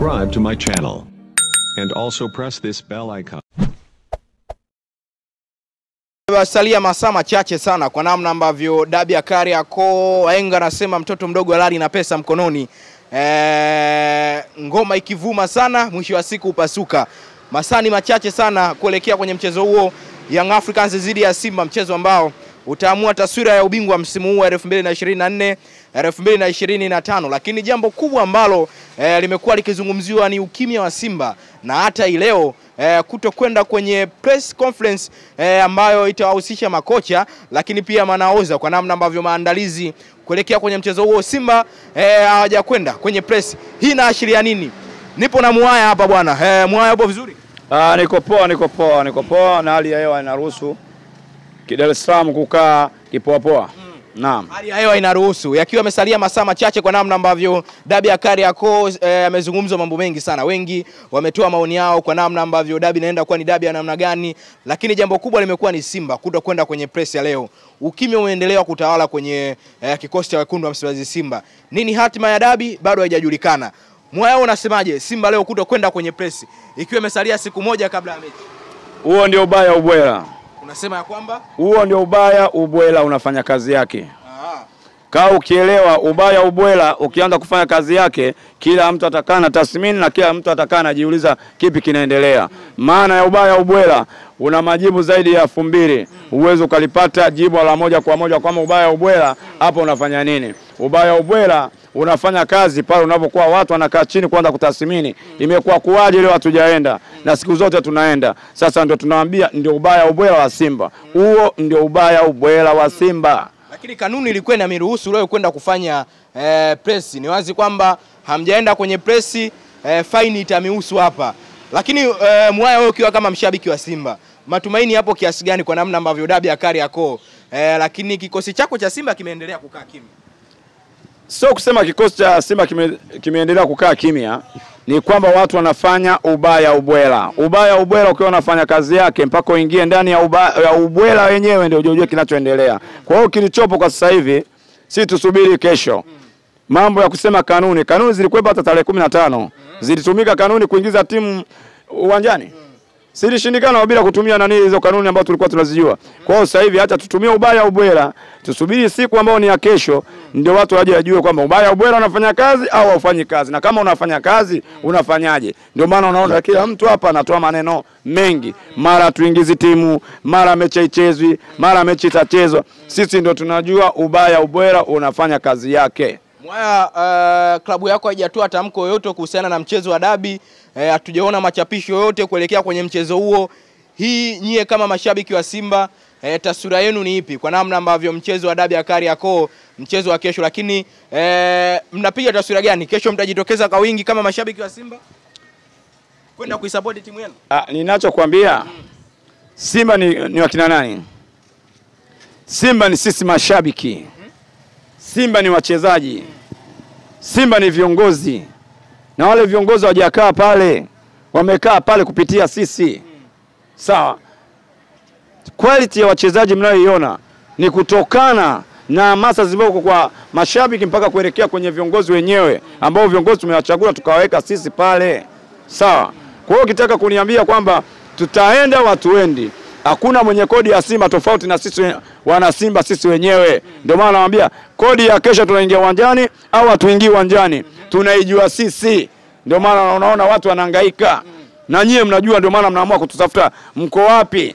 subscribe to my channel. And also press this bell icon. Salia masaa machache sana kwa namna ambavyo dabi ya Kariakoo, wahenga anasema mtoto mdogo halali na pesa mkononi. Ngoma ikivuma sana, mwisho wa siku upasuka. Masaa ni machache sana kuelekea kwenye mchezo huo Young Africans dhidi ya Simba, mchezo ambao utaamua taswira ya ubingwa msimu huu 2024 2025. Lakini jambo kubwa ambalo limekuwa likizungumziwa ni ukimya wa Simba, na hata leo kutokwenda kwenye press conference ambayo itawahusisha makocha lakini pia manaoza, kwa namna ambavyo maandalizi kuelekea kwenye mchezo huo Simba hawajakwenda kwenye press. Hii inaashiria nini? Nipo na Mwaya hapa bwana. Mwaya, upo vizuri? Niko poa na hali ya hewa inaruhusu Dar es Salaam kukaa kipoa poa. Naam. Hali ya hewa inaruhusu. Yakiwa yamesalia masaa machache, kwa namna ambavyo dabi ya Kariakoo yamezungumzwa mambo mengi sana. Wengi wametoa maoni yao kwa namna ambavyo dabi inaenda kuwa ni dabi ya namna gani, lakini jambo kubwa limekuwa ni Simba kutokwenda kwenye press ya leo. Ukimya umeendelea kutawala kwenye kikosi cha wekundu wa Msimbazi Simba. Nini hatima ya dabi bado haijajulikana. Mwaya, unasemaje Simba leo kutokwenda kwenye press ikiwa imesalia siku moja kabla ya mechi? Huo ndio ubaya ubwela. Unasema ya kwamba huo ndio ubaya ubwela unafanya kazi yake. Kaa ukielewa ubaya ubwela ukianza kufanya kazi yake, kila mtu atakaa na tathmini na kila mtu atakaa anajiuliza kipi kinaendelea. Maana ya ubaya ubwela una majibu zaidi ya 2000. Uwezo ukalipata jibu la moja kwa moja kama ubaya ubwela hapo unafanya nini. Ubaya ubwela unafanya kazi pale unapokuwa watu wanakaa chini kwanza kutathmini imekuwa kuaje leo hatujaenda na siku zote tunaenda. Sasa ndio tunawaambia ndio ubaya ubwela wa Simba. Huo ndio ubaya ubwela wa Simba. Lakini kanuni ilikuwa inamiruhusu leo kwenda kufanya press. Ni wazi kwamba hamjaenda kwenye press, fine itamihusu hapa. Lakini Mwaya, wewe ukiwa kama mshabiki wa Simba, matumaini hapo kiasi gani kwa namna ambavyo dabi ya Kariakoo lakini kikosi chako cha Simba kimeendelea kukaa kimya? Sio kusema kikosi cha Simba kimeendelea kukaa kimya, ni kwamba watu wanafanya ubaya ubwela. Ubaya ubwela ukiwa unafanya kazi yake mpaka uingie ndani ya ubwela wenyewe ndio ujue kinachoendelea. Kwa hiyo kilichopo kwa sasa hivi si tusubiri kesho. Mambo ya kusema kanuni zilikuwepo hata tarehe 15. Zilitumika kanuni kuingiza timu uwanjani. Silishindikana bila kutumia nani hizo kanuni ambazo tulikuwa tunazijua. Kwa hiyo sasa hivi hata tutumie ubaya ubwela, tusubiri siku ambayo ni ya kesho ndio watu waje wajue kwamba ubaya ubwela unafanya kazi au haufanyi kazi, na kama unafanya kazi unafanyaje. Ndio maana unaona kila mtu hapa anatoa maneno mengi, mara tuingizi timu, mara mechi ichezwi, mara mechi itachezwa. Sisi ndio tunajua ubaya ubwela unafanya kazi yake. Mwaya, klabu yako haijatoa tamko yoyote kuhusiana na mchezo wa dabi. Hatujaona machapisho yote kuelekea kwenye mchezo huo. Hii nyie kama mashabiki wa Simba, taswira yenu ni ipi kwa namna ambavyo mchezo wa dabi ya Kariakoo, mchezo wa kesho, lakini mnapiga taswira gani? Kesho mtajitokeza kwa wingi kama mashabiki wa Simba kwenda kuisupport timu yenu? Ninachokuambia Simba ni wakina nani? Simba ni sisi mashabiki. Simba ni wachezaji. Simba ni viongozi. Na wale viongozi hawajakaa pale, wamekaa pale kupitia sisi. Sawa. Quality ya wachezaji mnayoiona ni kutokana na hamasa zilizoko kwa mashabiki mpaka kuelekea kwenye viongozi wenyewe ambao viongozi tumewachagua tukawaweka sisi pale. Sawa. Kwa hiyo ukitaka kuniambia kwamba tutaenda watuendi, hakuna mwenye kodi ya Simba tofauti na sisi wana Simba sisi wenyewe. Ndio maana nawaambia kodi ya kesho tunaingia uwanjani au hatuingii uwanjani tunaijua sisi. Ndio maana unaona watu wanahangaika. Na nyie mnajua, ndio maana mnaamua kututafuta mko wapi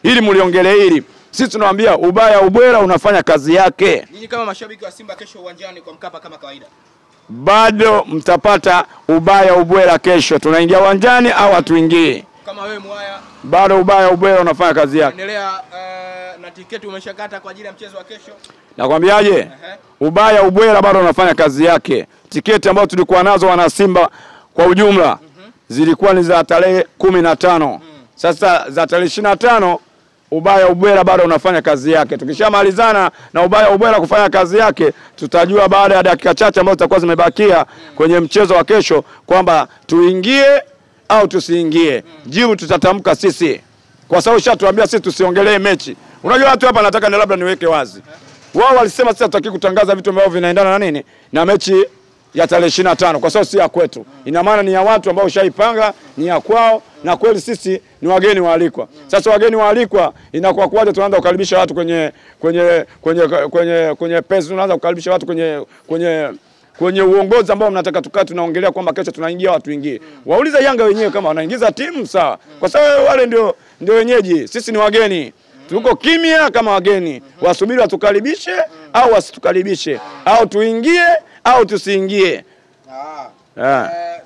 ili mliongelee hili. Sisi tunawaambia ubaya ubwela unafanya kazi yake. Ninyi kama mashabiki wa Simba kesho uwanjani kwa Mkapa kama kawaida, bado mtapata ubaya ubwela kesho. Tunaingia uwanjani au hatuingii. Kama wewe Mwaya, bado ubaya ubwela unafanya kazi yake. Endelea. Na tiketi umeshakata kwa ajili ya mchezo wa kesho? Nakwambiaje? Ubaya ubwela bado unafanya kazi yake. Tiketi ambazo tulikuwa nazo wana Simba kwa ujumla zilikuwa ni za tarehe 15. Sasa za tarehe 25 ubaya ubwela bado unafanya kazi yake. Tukishamalizana na ubaya ubwela kufanya kazi yake, tutajua baada ya dakika chache ambazo zitakuwa zimebakia kwenye mchezo wa kesho kwamba tuingie au tusiingie. Jibu tutatamka sisi. Kwa sababu shatuambia sisi tusiongelee mechi. Unajua watu hapa nataka ni labda niweke wazi. Wao walisema sisi hatutaki kutangaza vitu ambavyo vinaendana na nini? Na mechi ya tarehe 25 kwa sababu si ya kwetu. Ina maana ni ya watu ambao ushaipanga, ni ya kwao na kweli sisi ni wageni waalikwa. Sasa wageni waalikwa inakuwa kwaje tunaanza kukaribisha watu kwenye pesa, tunaanza kukaribisha watu kwenye uongozi ambao mnataka tukae tunaongelea kwamba kesho tunaingia watu ingie. Waulize Yanga wenyewe kama wanaingiza timu sawa. Kwa sababu wale ndio wenyeji, sisi ni wageni. Tuko kimya kama wageni. Wasubiri watukaribishe au wasitukaribishe, au tuingie au tusiingie.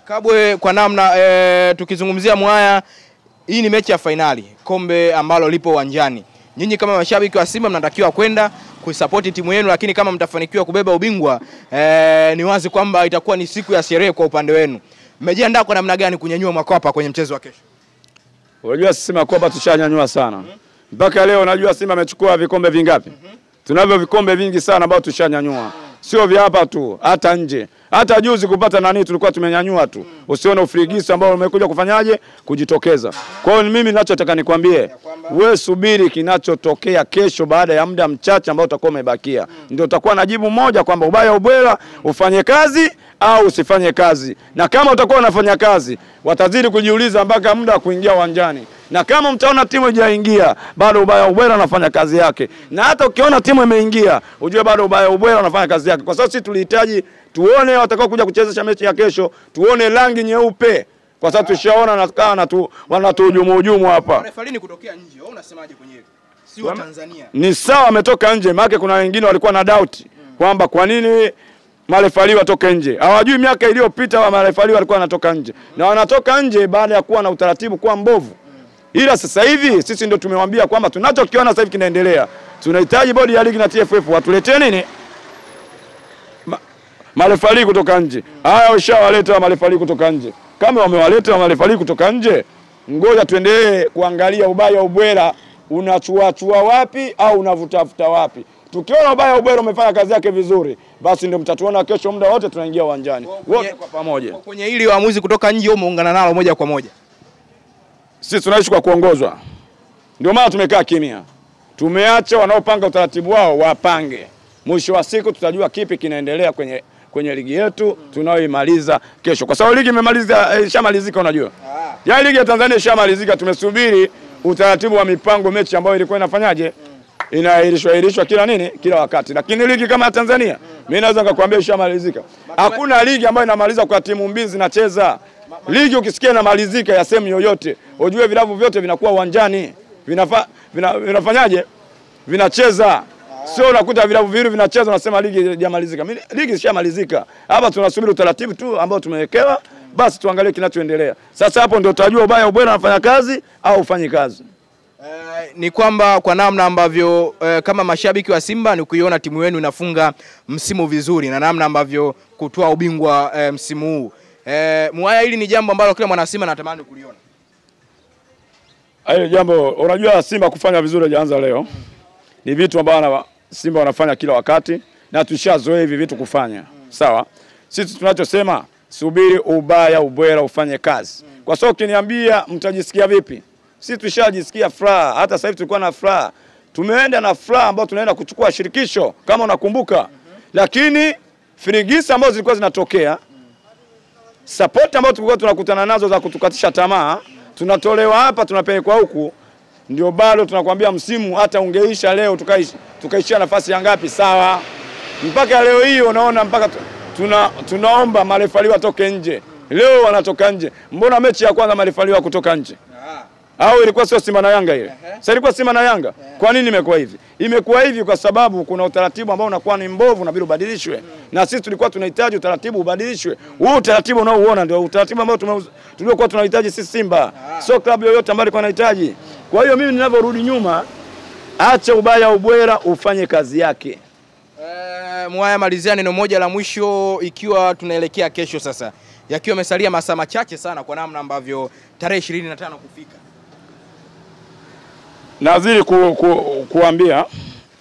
Kabwe, kwa namna tukizungumzia Mwaya, hii ni mechi ya finali, kombe ambalo lipo uwanjani. Nyinyi kama mashabiki wa Simba mnatakiwa kwenda kuisupport timu yenu, lakini kama mtafanikiwa kubeba ubingwa ni wazi kwamba itakuwa ni siku ya sherehe kwa upande wenu. Mmejiandaa kwa namna gani kunyanyua makopa kwenye mchezo wa kesho? Unajua sisi makopa tushanyanyua sana. Mpaka leo unajua Simba amechukua vikombe vingapi? Tunavyo vikombe vingi sana ambao tushanyanyua. Sio vya hapa tu, hata nje. Hata juzi kupata nani tulikuwa tumenyanyua tu. Usione ufrigisi ambao umekuja kufanyaje kujitokeza. Kwa hiyo mimi ninachotaka nikwambie, wewe subiri kinachotokea kesho baada ya muda mchache ambao utakuwa umebakia. Ndio utakuwa na jibu moja kwamba ubaya ubwela ufanye kazi au usifanye kazi. Na kama utakuwa unafanya kazi, watazidi kujiuliza mpaka muda wa kuingia uwanjani. Na kama mtaona timu haijaingia, bado ubaya ubwela anafanya kazi yake. Na hata ukiona timu imeingia, ujue bado ubaya ubwela anafanya kazi yake. Kwa sababu sisi tulihitaji tuone watakao kuja kuchezesha mechi ya kesho, tuone rangi nyeupe. Kwa sababu tushaona nakaa wanatuhujumu hapa. Refalini kutokea nje, wewe unasemaje kwenye hili? Si wa Tanzania. Ni sawa ametoka nje, maana kuna wengine walikuwa na doubt kwamba kwa nini marefali watoke nje. Hawajui miaka iliyopita wa marefali walikuwa wanatoka nje. Na wanatoka nje baada ya kuwa na utaratibu kwa mbovu. Ila sasa hivi sisi ndio tumemwambia kwamba tunachokiona sasa hivi kinaendelea. Tunahitaji bodi ya ligi na TFF watuletee nini? Marefali kutoka nje. Haya washawaleta marefali kutoka nje. Kama wamewaleta marefali kutoka nje, ngoja tuendelee kuangalia ubaya ubwela unachuachua wapi au unavutafuta wapi. Tukiona ubaya ubwela umefanya kazi yake vizuri, basi ndio mtatuona kesho muda wote tunaingia uwanjani. Wote kwa pamoja. Kwenye hili waamuzi kutoka nje umeungana nalo moja kwa moja. Sisi tunaishi kwa kuongozwa. Ndio maana tumekaa kimya. Tumeacha wanaopanga utaratibu wao wapange. Mwisho wa siku tutajua kipi kinaendelea kwenye ligi yetu tunaoimaliza kesho. Kwa sababu ligi ishamalizika unajua. Ya ligi ya Tanzania ishamalizika, tumesubiri utaratibu wa mipango mechi ambayo ilikuwa inafanyaje? Inaahirishwa kila wakati. Lakini ligi kama ya Tanzania, mimi naweza nikakwambia ishamalizika. Hakuna ligi ambayo inamaliza kwa timu mbili zinacheza. Ligi ukisikia inamalizika ya sehemu yoyote, ujue vilabu vyote vinakuwa uwanjani. Vinafanyaje? Vinacheza. Sio unakuta vilabu viwili vinacheza unasema ligi haijamalizika. Ligi ishamalizika. Hapa tunasubiri utaratibu tu ambao tumewekewa, basi tuangalie kinachoendelea. Sasa hapo ndio utajua ubaya ubwela anafanya kazi au ufanyi kazi. Ni kwamba kwa namna ambavyo kama mashabiki wa Simba ni kuiona timu yenu inafunga msimu vizuri na namna ambavyo kutoa ubingwa msimu huu. Mwaya, hili ni jambo ambalo kila mwana Simba anatamani kuliona. Hayo jambo unajua Simba kufanya vizuri hajaanza leo. Ni vitu ambavyo Simba wanafanya kila wakati na tushazoea hivi vitu kufanya. Sawa? Sisi tunachosema subiri ubaya ubwela ufanye kazi. Kwa sababu ukiniambia mtajisikia vipi? Sisi tushajisikia furaha, hata sasa hivi tulikuwa na furaha. Tumeenda na furaha ambao tunaenda kuchukua shirikisho kama unakumbuka. Lakini firigisi ambazo zilikuwa zinatokea, support ambazo tulikuwa tunakutana nazo za kutukatisha tamaa, tunatolewa hapa tunapelekwa huku. Ndio bado tunakwambia msimu hata ungeisha leo tukaishia nafasi ya ngapi sawa. Mpaka leo hii unaona mpaka tunaomba marefali watoke nje. Leo wanatoka nje. Mbona mechi ya kwanza marefali wa kutoka nje? Au ilikuwa sio Simba na Yanga ile? Sasa ilikuwa Simba na Yanga. Kwa nini imekuwa hivi? Imekuwa hivi kwa sababu kuna utaratibu ambao unakuwa ni mbovu na bila ubadilishwe. Na sisi tulikuwa tunahitaji utaratibu ubadilishwe. Huu utaratibu unaouona ndio utaratibu ambao tulikuwa tunahitaji sisi Simba. Sio klabu yoyote ambayo ilikuwa inahitaji. Kwa hiyo mimi ninavyorudi nyuma, acha ubaya ubwela ufanye kazi yake. Mwaya, malizia neno moja la mwisho ikiwa tunaelekea kesho sasa. Yakiwa yamesalia masaa machache sana kwa namna ambavyo tarehe 25 kufika. Nazidi kuambia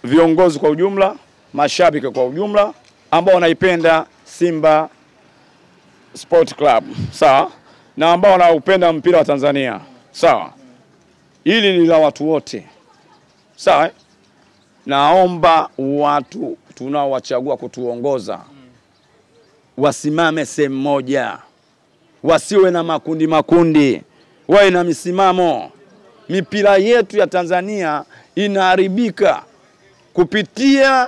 viongozi kwa ujumla, mashabiki kwa ujumla ambao wanaipenda Simba Sport Club, sawa? Na ambao wanaupenda mpira wa Tanzania, sawa? Hili ni la watu wote. Sawa? Naomba watu tunaowachagua kutuongoza wasimame sehemu moja, wasiwe na makundi makundi, wawe na misimamo. Mipira yetu ya Tanzania inaharibika kupitia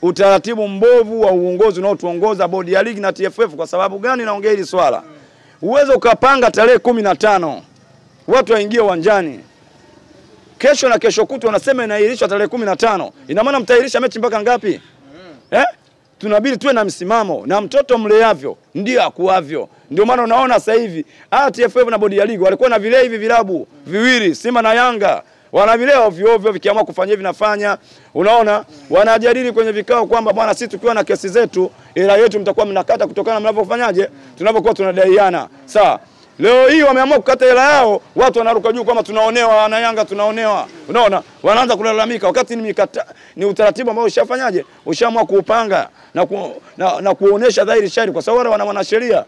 utaratibu mbovu wa uongozi unaotuongoza bodi ya ligi na TFF. Kwa sababu gani naongea hili swala? Uwezo ukapanga tarehe 15 watu waingie uwanjani, kesho na kesho kutu wanasema inaahirishwa tarehe 15. Ina maana mtaahirisha mechi mpaka ngapi? Tunabidi tuwe na msimamo, na mtoto mleavyo ndio akuavyo. Ndio maana unaona sasa hivi TFF na bodi ya ligi walikuwa na vile hivi vilabu viwili, Simba na Yanga, wanavileo ovyo ovyo, vikiamua kufanya hivi nafanya. Unaona wanajadili kwenye vikao kwamba bwana, sisi tukiwa na kesi zetu hela yetu mtakuwa mnakata kutokana na mnavyofanyaje, tunapokuwa tunadaiana. Sawa, leo hii wameamua kukata hela yao, watu wanaruka juu kama tunaonewa, na Yanga tunaonewa. Unaona wanaanza kulalamika wakati ni utaratibu ambao ushafanyaje, ushaamua kuupanga na kuonesha dhahiri shahiri, kwa sababu wana mwanasheria.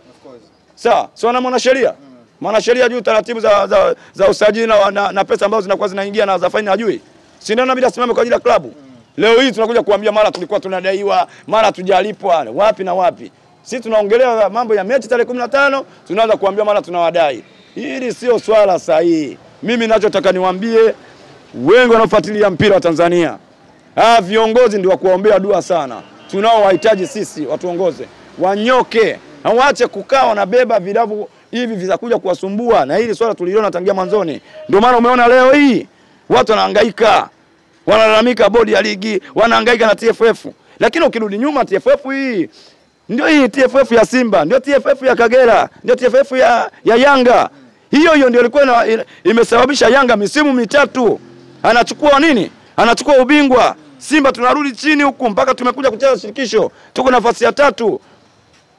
Sawa, sio wana mwanasheria. Mwanasheria juu taratibu za usajili na pesa ambazo zinakuwa zinaingia na za faini hajui. Si ndio inabidi asimame kwa ajili ya klabu. Leo hii tunakuja kuambia mara tulikuwa tunadaiwa, mara tujalipwa, wapi na wapi. Sisi tunaongelea mambo ya mechi tarehe 15, tunaanza kuambia mara tunawadai. Hili sio swala sahihi. Mimi ninachotaka niwaambie wengi wanaofuatilia mpira wa Tanzania, viongozi ndio kuombea dua sana. Tunaowahitaji sisi watuongoze, wanyoke, waache kukaa wanabeba vilabu hivi vitakuja kuwasumbua, na hili swala tuliona tangia mwanzoni. Ndio maana umeona leo hii watu wanahangaika, wanalalamika bodi ya ligi, wanahangaika na TFF. Lakini ukirudi nyuma, TFF hii ndio hii TFF ya Simba, ndio TFF ya Kagera, ndio TFF ya Yanga. Hiyo ndio ilikuwa imesababisha Yanga misimu mitatu anachukua nini? Anachukua ubingwa. Simba tunarudi chini huku mpaka tumekuja kucheza shirikisho, tuko nafasi ya 3.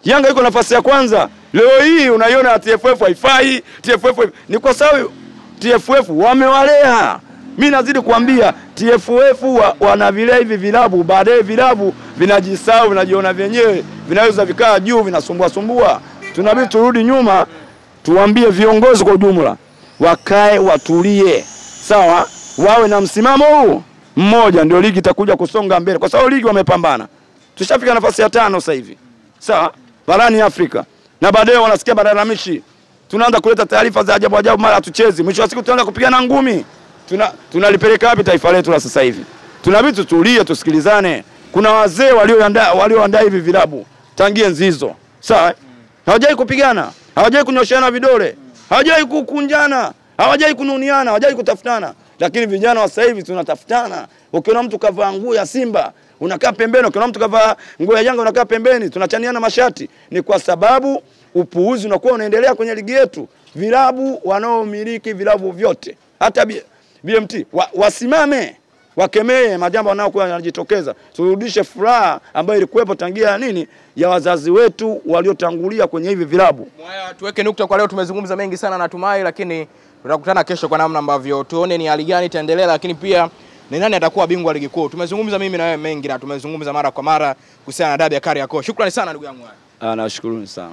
Yanga iko nafasi ya kwanza. Leo hii unaiona TFF haifai, TFF ni kwa sababu TFF wamewalea. Mimi nazidi kuambia TFF wana vile hivi vilabu, baadaye vilabu vinajisahau, vinajiona wenyewe, vinaweza vikaa juu, vinasumbua. Tunabidi turudi nyuma, tuambie viongozi kwa ujumla wakae, watulie. Sawa, wawe na msimamo huu mmoja, ndio ligi itakuja kusonga mbele. Kwa sababu ligi wamepambana. Tushafika nafasi ya 5 sasa hivi. Sawa, barani Afrika. Na baadaye wanasikia malalamishi. Tunaanza kuleta taarifa za ajabu, mara hatuchezi. Mwisho wa siku tunaanza kupigana ngumi. Tunalipeleka wapi taifa letu la sasa hivi? Tunabidi tutulie, tusikilizane. Kuna wazee walioandaa hivi vilabu tangia enzi hizo. Sawa? Hawajai kupigana, hawajai kunyoshana vidole, hawajai kukunjana, hawajai kununiana, hawajai kutafutana. Lakini vijana wa sasa hivi tunatafutana. Ukiona mtu kavaa nguo ya Simba, unakaa pembeni. Ukiona mtu kavaa nguo ya Yanga, unakaa pembeni. Tunachaniana mashati. Ni kwa sababu upuuzi unakuwa unaendelea kwenye ligi yetu. Vilabu wanaomiliki vilabu vyote, hata BMT wasimame, wakemee majambo wanayokuwa yanajitokeza. Turudishe furaha ambayo ilikuwepo tangia nini ya wazazi wetu waliotangulia kwenye hivi vilabu. Mwaya, tuweke nukta kwa leo. Tumezungumza mengi sana natumai, lakini tutakutana kesho kwa namna ambavyo tuone ni hali gani itaendelea, lakini pia ni nani atakuwa bingwa ligi kuu. Tumezungumza mimi na wewe mengi, na tumezungumza mara kwa mara kuhusiana na dabi ya Kariakoo. Shukrani sana ndugu yangu. Nashukuru sana.